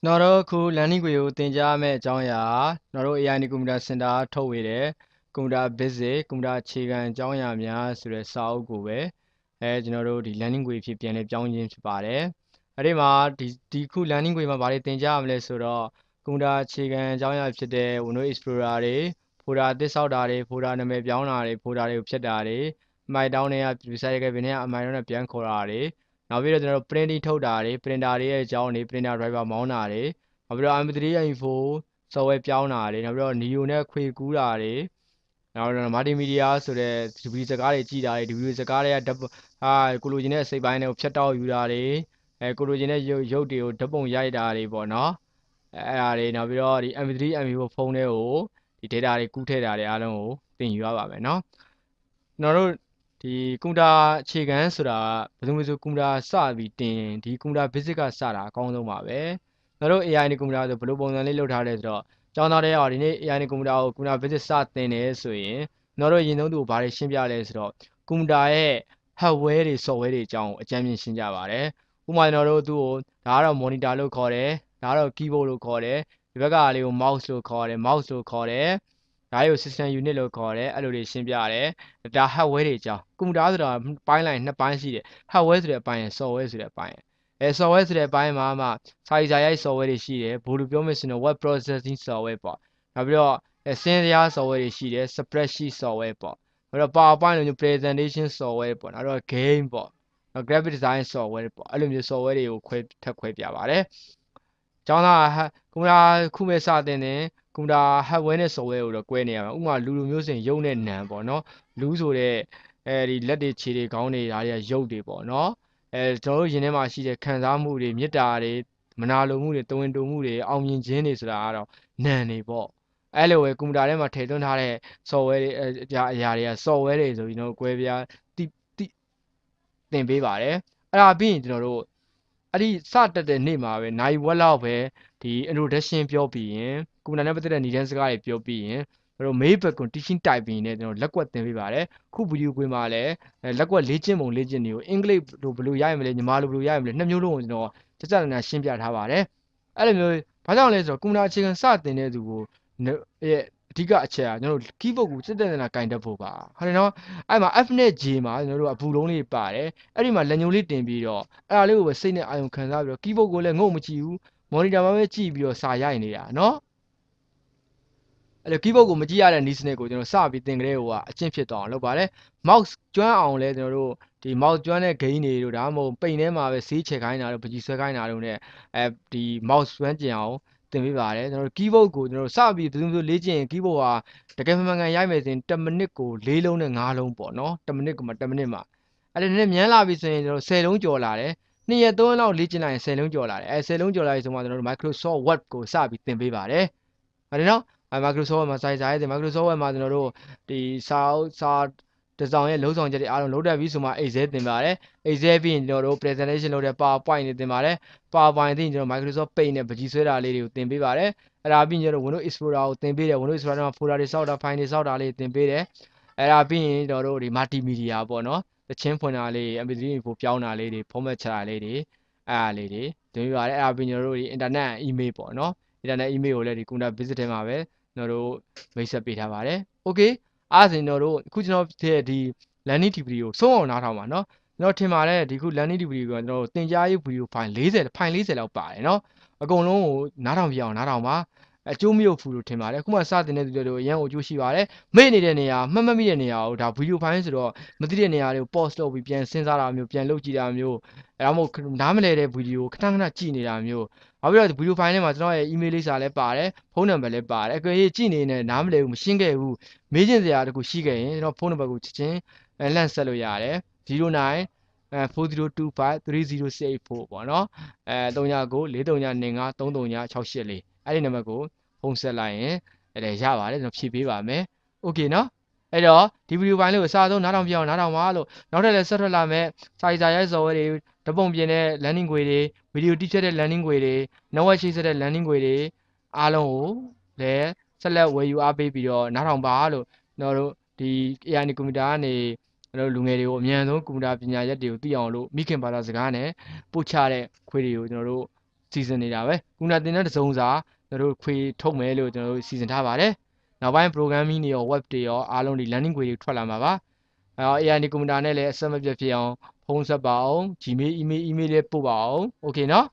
ကျွန်တော်တို့အခု learning ကိုသင်ကြားမယ့်အကြောင်းအရာကျွန်တော်တို့ AI နဲ့ Computer Center ထုတ်ဝေတဲ့ Computer Basic Computer အခြေခံအကြောင်းအရာများဆိုတဲ့စာအုပ်ကိုပဲကျွန်တော်တို့ဒီ learning ကိုဖြစ်ပြန်လဲပြောင်းခြင်းဖြစ်ပါတယ်အဲ့ဒီမှာဒီခု learning ကိုမှာဗာတွေသင်ကြားရမလဲဆိုတော့ Computer အခြေခံအကြောင်းအရာဖြစ်တဲ့ Windows Explorer တွေ folder အသစ်ဆောက်တာတွေ folder နာမည်ပြောင်းတာတွေ folder တွေကိုဖျက်တာတွေအမိုက်တောင်းတွေက recycle ဘယ်နဲ့အမိုက်တောင်းနဲ့ပြန်ခေါ်တာတွေနောက်ပြီးတော့ကျွန်တော်တို့ printing ထုတ်တာတွေ printer တွေရဲ့အကြောင်းတွေ printer driver မောင်းတာတွေနောက်ပြီးတော့ MP3 M4 software ပြောင်းတာတွေနောက်ပြီးတော့ Neo နဲ့ခွေကူးတာတွေနောက်တော့ multimedia ဆိုတဲ့ DVD စကားတွေကြည့်တာတွေ DVD စကားတွေကကိုလိုချင်တဲ့အစိပ်ပိုင်းတွေကိုဖြတ်တောက်ယူတာတွေကိုလိုချင်တဲ့ရုပ်တွေကိုဓာတ်ပုံရိုက်တာတွေပေါ့နော်အဲ့ဒါတွေနောက်ပြီးတော့ဒီ MP3 M4 ဖုန်းတွေကိုဒီ data တွေကူးထည့်တာတွေအားလုံးကိုသင်ယူရပါမယ်နော်ကျွန်တော်တို့ဒီကွန်ပျူတာအခြေခံဆိုတာဘယ်သူမှဆိုကွန်ပျူတာစပြီးတင်ဒီကွန်ပျူတာ basic ကစတာအကောင်းဆုံးပါပဲကျွန်တော်တို့ AI နဲ့ကွန်ပျူတာဆိုဘယ်လိုပုံစံလေးလုပ်ထားလဲဆိုတော့ကျောင်းသားတွေကဒီနေ့ AI နဲ့ကွန်ပျူတာကိုကွန်ပျူတာ basic စတင်တယ်ဆိုရင်ကျွန်တော်တို့ရင်သုံးသူကိုဘာတွေရှင်းပြလဲဆိုတော့ကွန်ပျူတာရဲ့ hardware တွေ software တွေအကြောင်းအကြမ်းမြင်ရှင်းကြပါတယ်ဥပမာကျွန်တော်တို့သူ့ကိုဒါကတော့ monitor လို့ခေါ်တယ်ဒါကတော့ keyboard လို့ခေါ်တယ်ဒီဘက်ကလေးကို mouse လို့ခေါ်တယ် mouse လို့ခေါ်တယ်ဒါတွေကို system unit လို့ခေါ်တယ်အဲ့လိုတွေရှင်းပြရတယ်ဒါ hardware တွေအကြောင်းကွန်ပျူတာဆိုတာပိုင်းလိုက်နှစ်ပိုင်းရှိတယ် hardware ဆိုတဲ့အပိုင်းရယ် software ဆိုတဲ့အပိုင်းရယ်software ဆိုတဲ့အပိုင်းမှာစာရေးစာရိုက် software တွေရှိတယ်ဘို့လိုပြောမယ်ဆိုရင် web processing software ပေါ့နောက်ပြီးတော့စင်းစရာ software တွေရှိတယ် spreadsheet software ပေါ့နောက်တော့ PowerPoint လိုမျိုး presentation software ပေါ့နောက်တော့ game ပေါ့နောက် graphic design software ပေါ့အဲ့လိုမျိုး software တွေကိုခွဲပြပါတယ်ကျောင်းသားကွန်ပျူတာခုမဲ့စတင်တယ်ကွန်ပျူတာ hardware နဲ့ software ကိုတော့꿰နေရမှာဥပမာလူမျိုးစင်ရုပ်နဲ့နံပေါ့နော်လူဆိုတဲ့ဒီလက်တွေခြေတွေခေါင်းတွေဒါတွေကရုပ်တွေပေါ့နော်ကျွန်တော်တို့ရင်ထဲမှာရှိတဲ့ခံစားမှုတွေမေတ္တာတွေမနာလိုမှုတွေတဝင်တူမှုတွေအောင်မြင်ခြင်းတွေဆိုတာကတော့နံတွေပေါ့အဲ့လိုပဲကွန်ပျူတာထဲမှာထည့်သွင်းထားတဲ့ software တွေအရာတွေက software တွေဆိုပြီးတော့꿰ပြားသင်ပေးပါတယ်အဲ့ဒါပြီးရင်ကျွန်တော်တို့အဲ့ဒီစတက်တဲ့နေ့မှာပဲနိုင်ဝက်လောက်ပဲဒီ introduction ပြောပြီးရင်ကွန်ပျူတာနဲ့ပတ်သက်တဲ့နေတန်းစကားတွေပြောပြီးရင်ကျွန်တော် main background teaching typing နဲ့ကျွန်တော်လက်ကွက်သင်ပေးပါတယ်ခုဗီဒီယိုကွင်းမှာလည်းလက်ကွက်လေ့ကျင့်ပုံလေ့ကျင့်တွေကိုအင်္ဂလိပ်လိုဘယ်လိုရရမလဲညီမလိုဘယ်လိုရရမလဲနှစ်မျိုးလုံးကိုကျွန်တော်စစနာရှင်းပြထားပါတယ်အဲ့လိုမျိုးဘာကြောင့်လဲဆိုတော့ကွန်ပျူတာအခြေခံစတင်တဲ့သူကိုရဲ့အဓိကအချက်ကကျွန်တော်တို့ keyboard ကိုစက်တဲ့နာကင်တတ်ဖို့ပါဟုတ်တယ်နော်အဲ့မှာ F နဲ့ J မှာကျွန်တော်တို့အပူလုံးလေးပါတယ်အဲ့ဒီမှာလက်ညှိုးလေးတင်ပြီးတော့အဲ့ဒါလေးကိုပဲစိတ်နဲ့အာရုံခံစားပြီးတော့ keyboard ကိုလည်းငုံမကြည့်ဘူး monitor မှာပဲကြည့်ပြီးတော့စာရိုက်နေတာနော်အဲ့လို keyboard ကိုမကြည့်ရတဲ့နည်းစနစ်ကိုကျွန်တော်စပြီးသင်ကြတဲ့ဟိုကအကျင့်ဖြစ်သွားအောင်လုပ်ပါတယ် mouse ကျွမ်းအောင်လဲကျွန်တော်တို့ဒီ mouse ကျွမ်းတဲ့ gain တွေတို့ဒါမှမဟုတ်ပိန်ထဲမှာပဲဆေးချေခိုင်းတာတို့ပကြီးဆွဲခိုင်းတာတို့ ਨੇ ဒီ mouse ကျွမ်းကျင်အောင်သင်ပေးပါတယ်ကျွန်တော်တို့ keyboard ကိုကျွန်တော်တို့စပြီးဘယ်လိုလေ့ကျင့်ရင် keyboard ဟာတကယ်မှန်ကန်ရိုက်မယ်ဆိုရင်10မိနစ်ကို4လုံးနဲ့5လုံးပေါ့နော်10မိနစ်ကမှ10မိနစ်မှာအဲ့ဒါနည်းမြန်လာပြီဆိုရင်ကျွန်တော်10လုံးကျော်လာတယ်2ရက်3ရက်လောက်လေ့ကျင့်လိုက်ရင်10လုံးကျော်လာတယ်10လုံးကျော်လာပြီဆိုမှကျွန်တော်တို့ Microsoft Word ကိုစပြီးသင်ပေးပါတယ်ဟုတ်တယ်နော်Microsoft မှာစာရေးတဲ့ Microsoft မှာကျွန်တော်တို့ဒီစာတစောင်ရဲ့လုံးဆောင်ချက်တွေအားလုံးလုပ်တတ်ပြီဆိုမှ Excel သင်ပါတယ် Excel ပြီးရင်ကျွန်တော်တို့ presentation လုပ်တဲ့ PowerPoint တွေသင်ပါတယ် PowerPoint သိရင်ကျွန်တော် Microsoft Paint နဲ့ပကြီးဆွဲတာလေးတွေကိုသင်ပေးပါတယ်အဲ့ဒါပြီးရင်ကျွန်တော် Windows Explorer ကိုသင်ပေးတယ် Windows Explorer မှာ folder တွေစောက်တာ file တွေစောက်တာလေးသင်ပေးတယ်အဲ့ဒါပြီးရင်ကျွန်တော်တို့ဒီ multimedia ပေါ့နော်တချင်းဖွင့်တာလေး MP3 ကိုပြောင်းတာလေးတွေ format ချတာလေးတွေအဲ့ဒါလေးတွေသင်ပေးပါတယ်အဲ့ဒါပြီးကျွန်တော်တို့ဒီ internet email ပေါ့နော် internet email ကိုလည်းဒီ computer visit ထဲမှာပဲကျွန်တော်တို့မိတ်ဆက်ပေးထားပါတယ် okay အားစင်ကျွန်တော်တို့အခုကျွန်တော်ဒီ learning DVD ကိုဆုံးအောင်နားထောင်ပါနော်ကျွန်တော်ထင်ပါတယ်ဒီခု learning DVD ကိုကျွန်တော်တို့သင်ကြားရေး video file 40လောက်ပါတယ်နော်အကုန်လုံးကိုနားထောင်ပြအောင်နားထောင်ပါအကျိုးမရုပ်ဘူးလို့ထင်ပါတယ်အခုမှစတင်တဲ့သူတွေအရန်ကိုအကျိုးရှိပါတယ်မေ့နေတဲ့နေရာမှတ်မိတဲ့နေရာကိုဒါ video file ဆိုတော့မသိတဲ့နေရာတွေကို pause လုပ်ပြီးပြန်စဉ်းစားတာမျိုးပြန်လုပ်ကြည့်တာမျိုးအဲဒါမှမဟုတ်နားမလည်တဲ့ video ကိုခဏခဏကြည့်နေတာမျိုးနောက်ပြီးတော့ video file ထဲမှာကျွန်တော်ရဲ့ email လိပ်စာလည်းပါတယ်ဖုန်းနံပါတ်လည်းပါတယ်အကယ်၍ကြည့်နေနဲ့နားမလည်ဘူးမရှင်းခဲ့ဘူးမေးချင်စရာတခုရှိခဲ့ရင်ကျွန်တော်ဖုန်းနံပါတ်ကိုချက်ချင်းလှမ်းဆက်လို့ရတယ်09 40253068ပေါ့နော်39 4325 339 684အဲ့ဒီနံပါတ်ကိုဖုန်းဆက်လိုက်ရင်အဲ့ဒါရပါတယ်ကျွန်တော်ဖြည့်ပေးပါမယ်โอเคနော်အဲ့တော့ဒီဗီဒီယိုဖိုင်လေးကိုအစားဆုံးနားထောင်ပြအောင်နားထောင်ပါလို့နောက်ထပ်လည်းဆက်ထွက်လာမယ်စာရေးစာရိုက် software တွေဓပုံပြင်တဲ့ learning ခွေတွေဗီဒီယိုတိကျတဲ့ learning ခွေတွေ network ချိတ်ဆက်တဲ့ learning ခွေတွေအားလုံးကိုလည်းဆက်လက်ဝယ်ယူအားပေးပြီးတော့နားထောင်ပါလို့ကျွန်တော်တို့ဒီ AI ကွန်ပျူတာကနေကျွန်တော်လူငယ်တွေကိုအမြန်ဆုံးကွန်ပျူတာပညာရပ်တွေကိုသိအောင်လို့မိခင်ဘာသာစကားနဲ့ပို့ချတဲ့ခွေတွေကိုကျွန်တော်တို့ စီစဉ်နေတာပဲခုနတင်တဲ့တစ်စုံစာကျွန်တော်တို့ခွေထုတ်မယ်လို့ကျွန်တော်တို့စီစဉ်ထားပါတယ်နောက်ပိုင်း programming တွေရော web တွေရောအားလုံးဒီ learning ခွေတွေထွက်လာမှာပါAI ကွန်ပျူတာနဲ့လည်းအဆက်မပြတ်ဖြစ်အောင်ဖုန်းဆက်ပါအောင် Gmail email လေးပို့ပါအောင် okay နော်